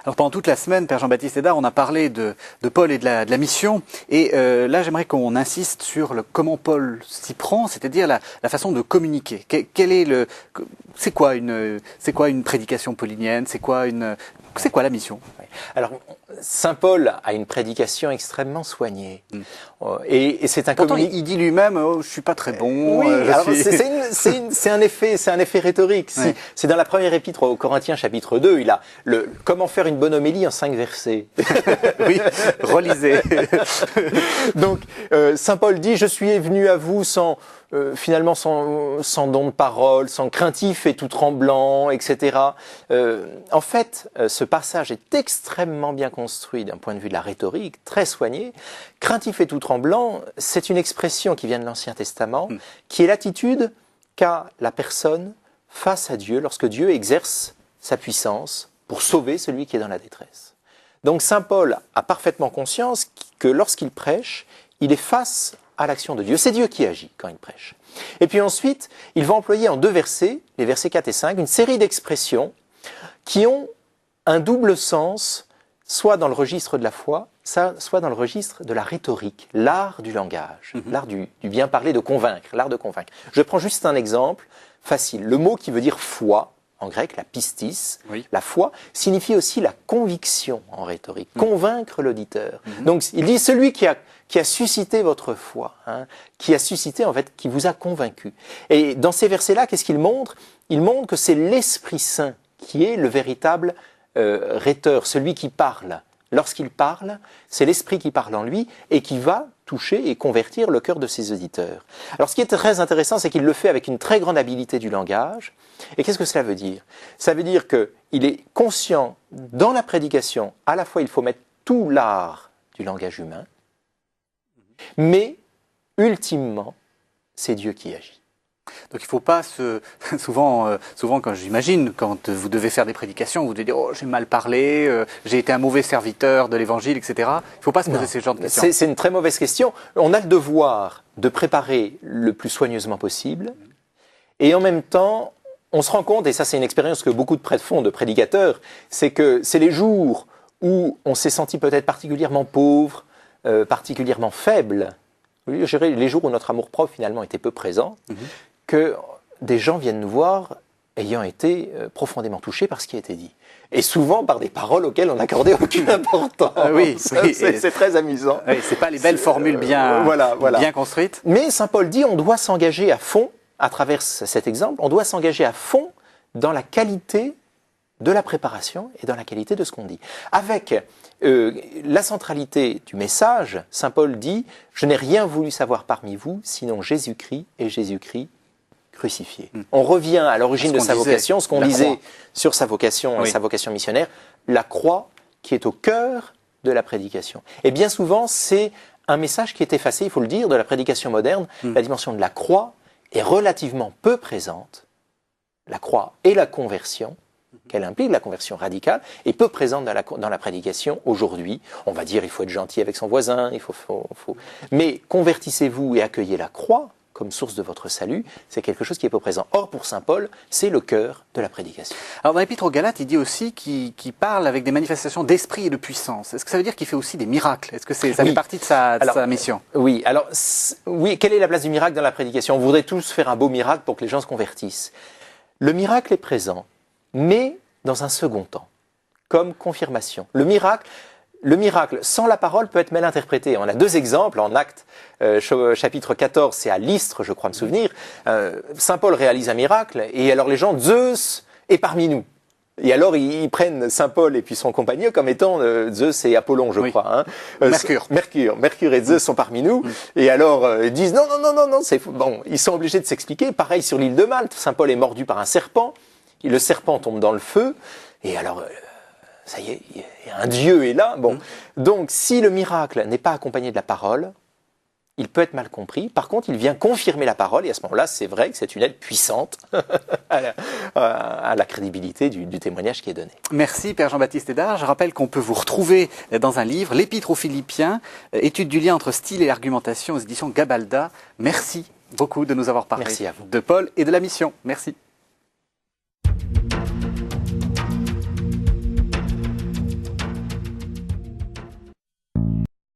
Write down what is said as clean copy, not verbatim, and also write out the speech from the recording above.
Alors pendant toute la semaine, Père Jean-Baptiste Hédard, on a parlé de Paul et de la mission. Et là, j'aimerais qu'on insiste sur comment Paul s'y prend, c'est-à-dire la façon de communiquer. C'est quoi une prédication paulinienne? C'est quoi la mission? Alors, Saint Paul a une prédication extrêmement soignée. Et c'est un il dit lui-même, oh, je suis pas très bon. Oui, c'est un effet rhétorique. Ouais. C'est dans la première épître aux Corinthiens, chapitre 2, il a comment faire une bonne homélie en 5 versets. Oui, relisez. Donc, Saint Paul dit, je suis venu à vous finalement sans don de parole, sans craintif et tout tremblant, etc. En fait, ce passage est extrêmement bien construit d'un point de vue de la rhétorique, très soigné. Craintif et tout tremblant, c'est une expression qui vient de l'Ancien Testament, qui est l'attitude qu'a la personne face à Dieu lorsque Dieu exerce sa puissance pour sauver celui qui est dans la détresse. Donc Saint Paul a parfaitement conscience que lorsqu'il prêche, il est face à l'action de Dieu. C'est Dieu qui agit quand il prêche. Et puis ensuite, il va employer en 2 versets, les versets 4 et 5, une série d'expressions qui ont un double sens, soit dans le registre de la foi, soit dans le registre de la rhétorique, l'art du langage, l'art du bien parler, de convaincre, l'art de convaincre. Je prends juste un exemple facile. Le mot qui veut dire foi, en grec, la pistis, la foi, signifie aussi la conviction en rhétorique, convaincre l'auditeur. Donc il dit celui qui a suscité votre foi, qui a suscité en fait, qui vous a convaincu. Et dans ces versets-là, qu'est-ce qu'il montre? Il montre que c'est l'Esprit Saint qui est le véritable rhéteur, celui qui parle. Lorsqu'il parle, c'est l'Esprit qui parle en lui et qui va toucher et convertir le cœur de ses auditeurs. Alors ce qui est très intéressant, c'est qu'il le fait avec une très grande habileté du langage. Et qu'est-ce que cela veut dire? Ça veut dire qu'il est conscient dans la prédication, à la fois il faut mettre tout l'art du langage humain, mais ultimement, c'est Dieu qui agit. Donc il ne faut pas souvent quand j'imagine, quand vous devez faire des prédications, vous devez dire oh j'ai mal parlé, j'ai été un mauvais serviteur de l'évangile, etc. Il ne faut pas se poser ce genre de questions. C'est une très mauvaise question. On a le devoir de préparer le plus soigneusement possible, et en même temps, on se rend compte, et ça c'est une expérience que beaucoup de prêtres font, de prédicateurs, c'est que c'est les jours où on s'est senti peut-être particulièrement pauvre, particulièrement faible, les jours où notre amour-propre finalement était peu présent, que des gens viennent nous voir ayant été profondément touchés par ce qui a été dit. Et souvent par des paroles auxquelles on n'accordait aucune importance. C'est très amusant. Oui, c'est pas les belles formules bien construites. Mais Saint Paul dit on doit s'engager à fond, à travers cet exemple, on doit s'engager à fond dans la qualité de la préparation et dans la qualité de ce qu'on dit. Avec la centralité du message, Saint Paul dit « Je n'ai rien voulu savoir parmi vous, sinon Jésus-Christ et Jésus-Christ crucifié. » On revient à l'origine de sa vocation, ce qu'on disait sur sa vocation, sa vocation missionnaire, la croix qui est au cœur de la prédication. Et bien souvent, c'est un message qui est effacé, il faut le dire, de la prédication moderne. La dimension de la croix est relativement peu présente. La croix et la conversion, qu'elle implique, la conversion radicale, est peu présente dans la prédication aujourd'hui. On va dire il faut être gentil avec son voisin, mais convertissez-vous et accueillez la croix comme source de votre salut, c'est quelque chose qui est peu présent. Or, pour saint Paul, c'est le cœur de la prédication. Alors, dans l'Épître aux Galates, il dit aussi qu'il parle avec des manifestations d'esprit et de puissance. Est-ce que ça veut dire qu'il fait aussi des miracles? Est-ce que ça fait partie de sa mission? Oui, quelle est la place du miracle dans la prédication? On voudrait tous faire un beau miracle pour que les gens se convertissent. Le miracle est présent, mais dans un second temps, comme confirmation. Le miracle sans la parole peut être mal interprété. On a 2 exemples en Actes, chapitre 14, c'est à Lystre, je crois me souvenir. Saint Paul réalise un miracle, et alors les gens, Zeus est parmi nous. Et alors ils prennent Saint Paul et puis son compagnon comme étant Zeus et Apollon, je crois. Mercure et Zeus sont parmi nous. Et alors ils disent non, c'est fou. Bon, ils sont obligés de s'expliquer. Pareil sur l'île de Malte, Saint Paul est mordu par un serpent. Et le serpent tombe dans le feu. Et alors, ça y est, un Dieu est là. Bon, donc si le miracle n'est pas accompagné de la parole, il peut être mal compris. Par contre, il vient confirmer la parole, et à ce moment-là, c'est vrai que c'est une aide puissante à la crédibilité du témoignage qui est donné. Merci Père Jean-Baptiste Hédard. Je rappelle qu'on peut vous retrouver dans un livre, l'Épître aux Philippiens, étude du lien entre style et argumentation aux éditions Gabalda. Merci beaucoup de nous avoir parlé Merci à vous. De Paul et de la mission. Merci.